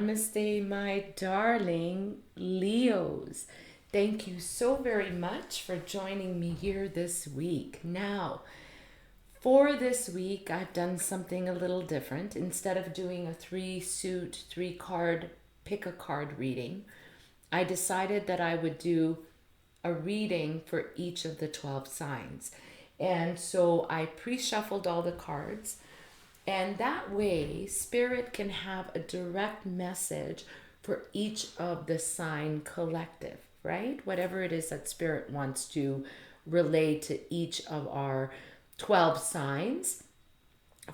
Namaste, my darling Leos. Thank you so very much for joining me here this week. Now, for this week, I've done something a little different. Instead of doing a three card, pick a card reading, I decided that I would do a reading for each of the 12 signs. And so I pre shuffled all the cards. And that way, Spirit can have a direct message for each of the sign collective, right? Whatever it is that Spirit wants to relay to each of our 12 signs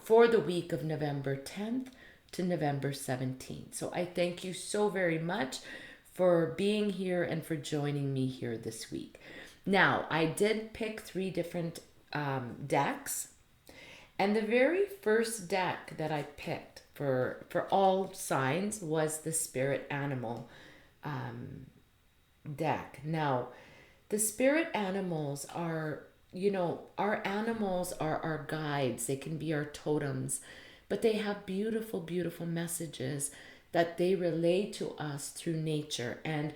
for the week of November 10th to November 17th. So I thank you so very much for being here and for joining me here this week. Now, I did pick three different decks. And the very first deck that I picked for all signs was the Spirit Animal deck. Now, the spirit animals are, our animals are our guides. They can be our totems, but they have beautiful, beautiful messages that they relay to us through nature. And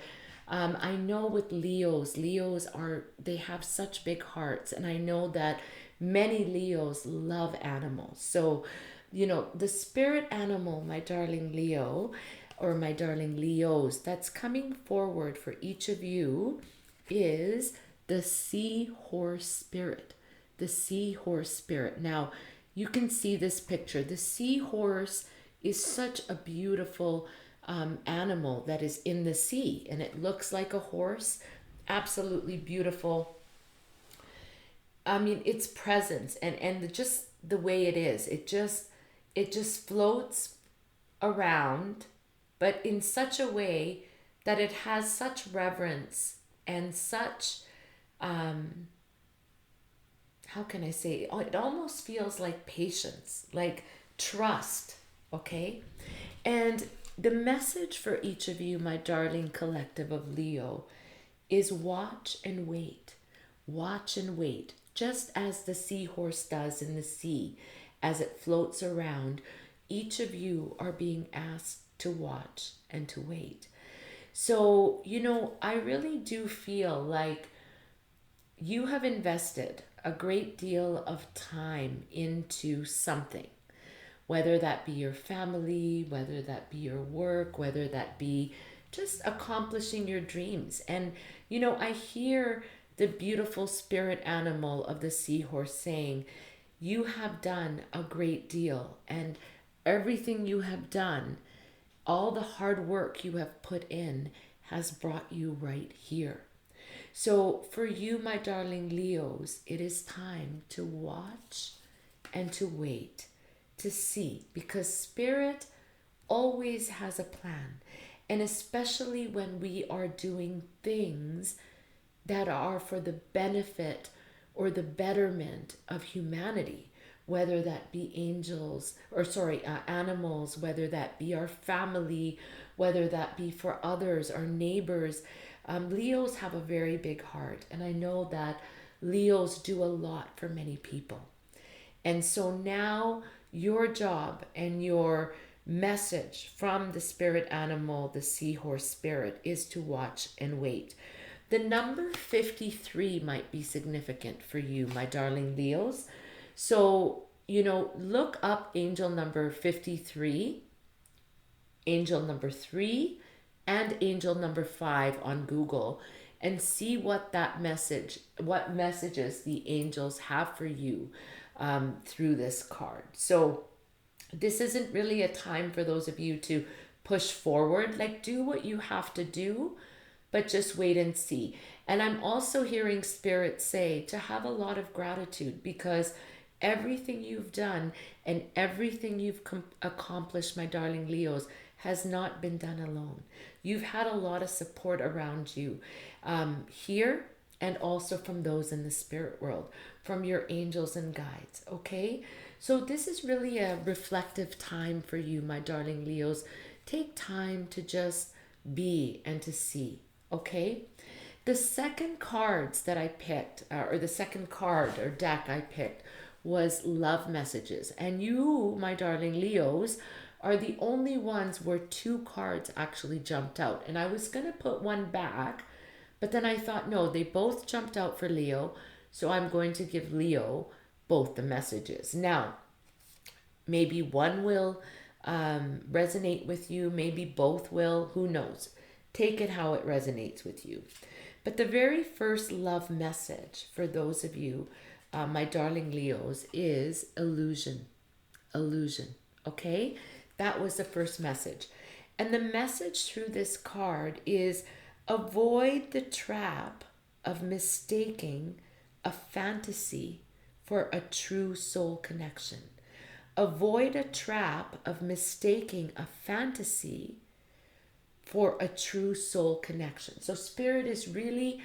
I know with Leos, they have such big hearts. And I know that many Leos love animals. So, the spirit animal, my darling Leo, or my darling Leos, that's coming forward for each of you is the seahorse spirit. The seahorse spirit. Now, you can see this picture. The seahorse is such a beautiful animal that is in the sea, and it looks like a horse. Absolutely beautiful. I mean, its presence and just the way it is, it just floats around, but in such a way that it has such reverence and such how can I say, it almost feels like patience, like trust, okay? And the message for each of you, my darling collective of Leo, is watch and wait. Watch and wait. Just as the seahorse does in the sea, as it floats around, each of you are being asked to watch and to wait. So, I really do feel like you have invested a great deal of time into something, whether that be your family, whether that be your work, whether that be just accomplishing your dreams. And, I hear the beautiful spirit animal of the seahorse saying, you have done a great deal, and everything you have done, all the hard work you have put in, has brought you right here. So for you, my darling Leos, it is time to watch and to wait, to see, because Spirit always has a plan. And especially when we are doing things that are for the benefit or the betterment of humanity, whether that be animals, whether that be our family, whether that be for others, our neighbors. Leos have a very big heart, and I know that Leos do a lot for many people. And so now your job and your message from the spirit animal, the seahorse spirit, is to watch and wait. The number 53 might be significant for you, my darling Leos. So, look up angel number 53, angel number 3, and angel number 5 on Google, and see what messages the angels have for you through this card. So this isn't really a time for those of you to push forward. Like, do what you have to do, but just wait and see. And I'm also hearing Spirit say to have a lot of gratitude, because everything you've done and everything you've accomplished, my darling Leos, has not been done alone. You've had a lot of support around you here, and also from those in the spirit world, from your angels and guides, okay? So this is really a reflective time for you, my darling Leos. Take time to just be and to see, okay? The second cards that I picked, or the second card or deck I picked, was love messages. And you, my darling Leos, are the only ones where two cards actually jumped out. And I was going to put one back, but then I thought, no, they both jumped out for Leo. So I'm going to give Leo both the messages. Now, maybe one will resonate with you, maybe both will, who knows? Take it how it resonates with you. But the very first love message for those of you, my darling Leos, is illusion. Illusion. Okay? That was the first message. And the message through this card is avoid the trap of mistaking a fantasy for a true soul connection. Avoid a trap of mistaking a fantasy for a true soul connection. So Spirit is really,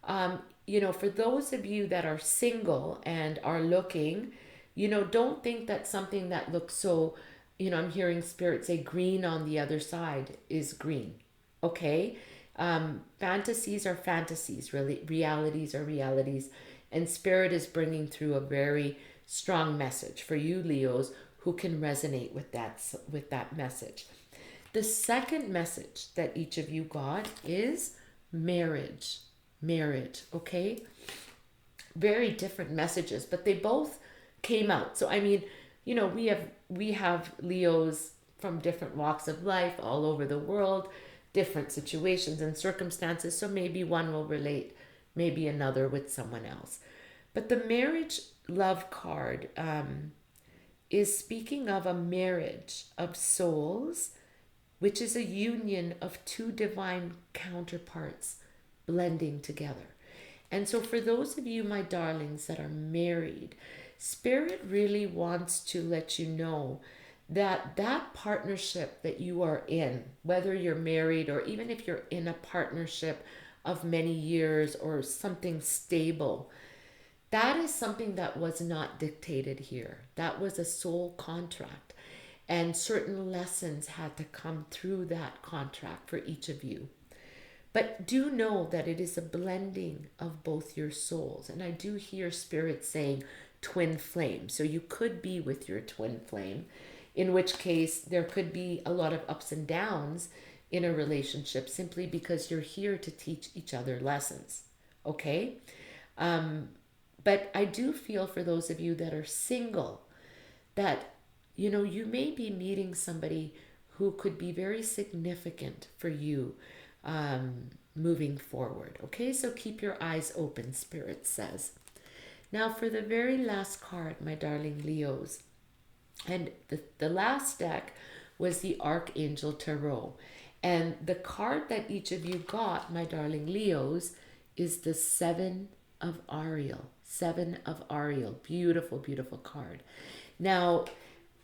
for those of you that are single and are looking, don't think that something that looks so, I'm hearing Spirit say green on the other side is green. Okay? Fantasies are fantasies, really. Realities are realities. And Spirit is bringing through a very strong message for you, Leos, who can resonate with that message. The second message that each of you got is marriage. Marriage, okay? Very different messages, but they both came out. So I mean, we have Leos from different walks of life all over the world, different situations and circumstances. So maybe one will relate, maybe another with someone else. But the marriage love card is speaking of a marriage of souls, which is a union of two divine counterparts blending together. And so for those of you, my darlings, that are married, Spirit really wants to let you know that that partnership that you are in, whether you're married or even if you're in a partnership of many years or something stable, that is something that was not dictated here. That was a soul contract. And certain lessons had to come through that contract for each of you. But do know that it is a blending of both your souls. And I do hear Spirit saying twin flame. So you could be with your twin flame, in which case there could be a lot of ups and downs in a relationship simply because you're here to teach each other lessons. Okay? But I do feel for those of you that are single that, you may be meeting somebody who could be very significant for you moving forward. Okay, so keep your eyes open, Spirit says. Now for the very last card, my darling Leos, and the last deck was the Archangel Tarot. And the card that each of you got, my darling Leos, is the Seven of Ariel. Seven of Ariel. Beautiful, beautiful card. Now,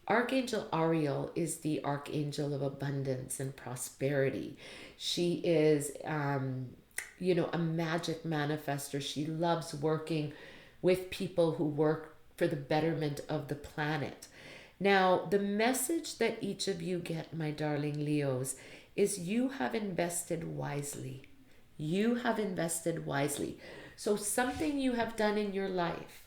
Archangel Ariel is the archangel of abundance and prosperity. She is, a magic manifester. She loves working with people who work for the betterment of the planet. Now, the message that each of you get, my darling Leos, is you have invested wisely. You have invested wisely. So something you have done in your life,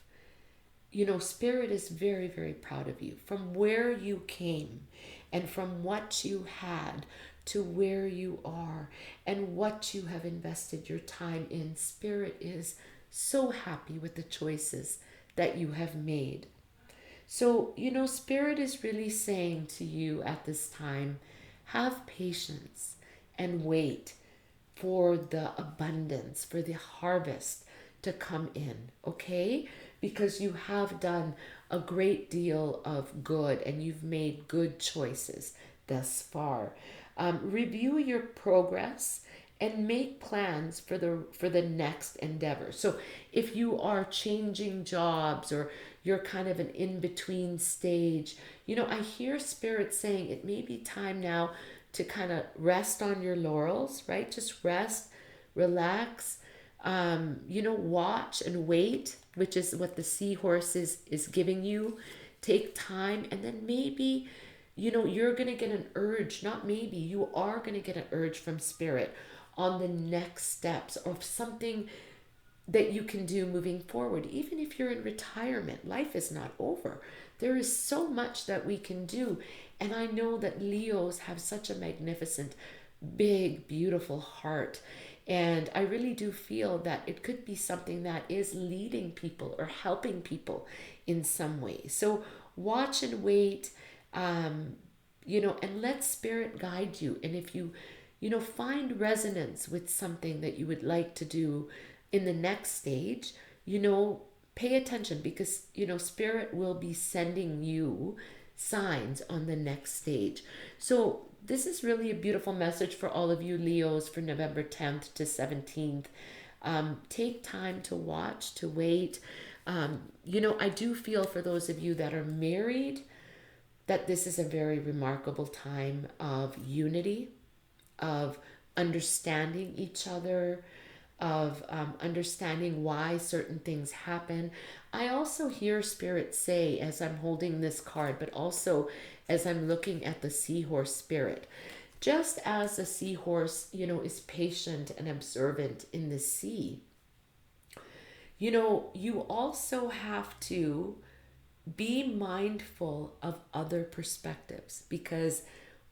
Spirit is very, very proud of you. From where you came and from what you had to where you are and what you have invested your time in, Spirit is so happy with the choices that you have made. So, Spirit is really saying to you at this time, have patience and wait for the abundance, for the harvest to come in, okay? Because you have done a great deal of good and you've made good choices thus far. Review your progress and make plans for the next endeavor. So if you are changing jobs or you're kind of an in-between stage, I hear Spirit saying it may be time now to kind of rest on your laurels, right? Just rest, relax, watch and wait, which is what the seahorse is giving you. Take time, and then maybe, you're going to get an urge, not maybe, you are going to get an urge from Spirit on the next steps or something that you can do moving forward. Even if you're in retirement, life is not over. There is so much that we can do. And I know that Leos have such a magnificent, big, beautiful heart. And I really do feel that it could be something that is leading people or helping people in some way. So watch and wait, and let spirit guide you. And if you, find resonance with something that you would like to do in the next stage, pay attention because, spirit will be sending you signs on the next stage. So this is really a beautiful message for all of you Leos for November 10th to 17th. Take time to watch, to wait. I do feel for those of you that are married that this is a very remarkable time of unity, of understanding each other, of understanding why certain things happen. I also hear Spirit say, as I'm holding this card, but also as I'm looking at the seahorse spirit, just as a seahorse, is patient and observant in the sea, you also have to be mindful of other perspectives because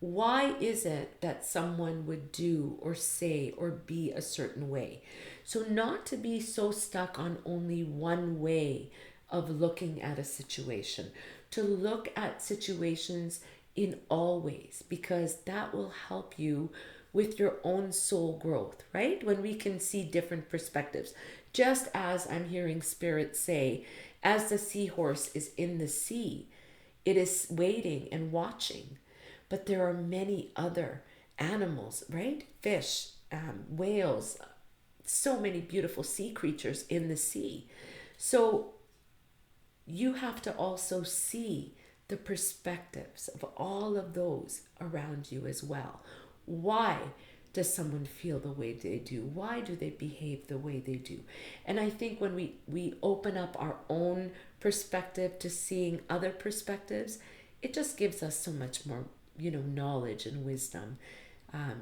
why is it that someone would do or say or be a certain way? So, not to be so stuck on only one way of looking at a situation, to look at situations in all ways, because that will help you with your own soul growth, right? When we can see different perspectives. Just as I'm hearing Spirit say, as the seahorse is in the sea, it is waiting and watching. But there are many other animals, right? Fish, whales, so many beautiful sea creatures in the sea. So you have to also see the perspectives of all of those around you as well. Why does someone feel the way they do? Why do they behave the way they do? And I think when we open up our own perspective to seeing other perspectives, it just gives us so much more, knowledge and wisdom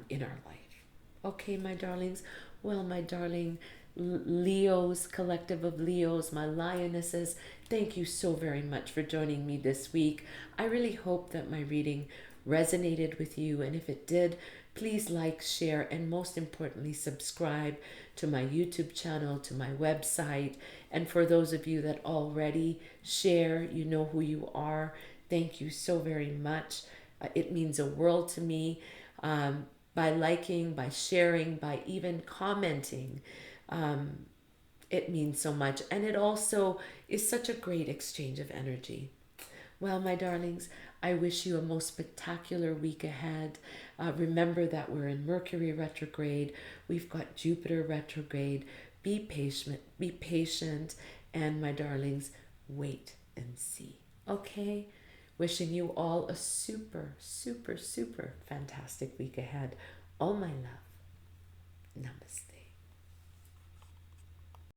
in our life. Okay, my darlings. Well, my darling Leos, collective of Leos, my lionesses, thank you so very much for joining me this week. I really hope that my reading resonated with you, and if it did, please like, share, and most importantly, subscribe to my YouTube channel, to my website. And for those of you that already share, you know who you are. Thank you so very much. It means a world to me. By liking, by sharing, by even commenting, it means so much. And it also is such a great exchange of energy. Well, my darlings, I wish you a most spectacular week ahead. Remember that we're in Mercury Retrograde. We've got Jupiter Retrograde. Be patient, and my darlings, wait and see. Okay? Wishing you all a super, super, super fantastic week ahead. All my love. Namaste.